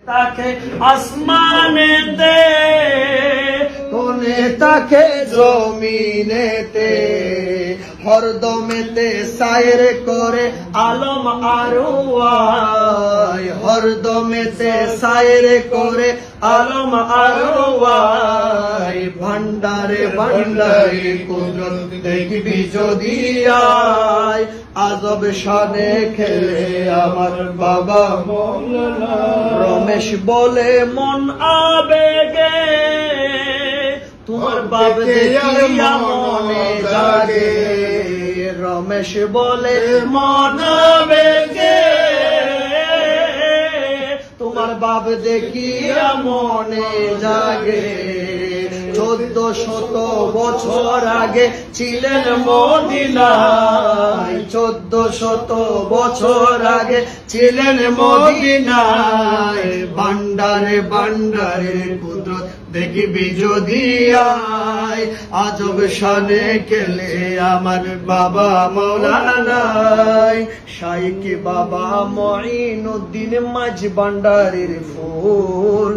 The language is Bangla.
তাকে আসমানেতে, কোনে তাকে জমিনেতে, হরদমেতে সায়ের করে আলম আরওয়ায়, হরদমেতে সায়ের করে আলম আরওয়ায়, ভান্ডারে ভান্ডারে কুদরত দেখবি যদি আয়, আজব শানে খেলে আমার বাবা মৌলানা। রমেশ বলে মন আবেগে, তোমার বাপ দেখিয়া মনে জাগে, রমেশ বলে মন আবেগে, তোমার বাপ দেখিয়া মনে জাগে। 1400 বছর আগে ছিলেন মদিনায়, 1400 বছর আগে ছিলেন মদিনায়, ভান্ডারে ভান্ডারে কুদরত দেখবি যদি আয়, আজব শানে খেলে আমার বাবা মৌলানা। শাইখ বাবা মঈনুদ্দিন মাঝ ভান্ডারের ফুল।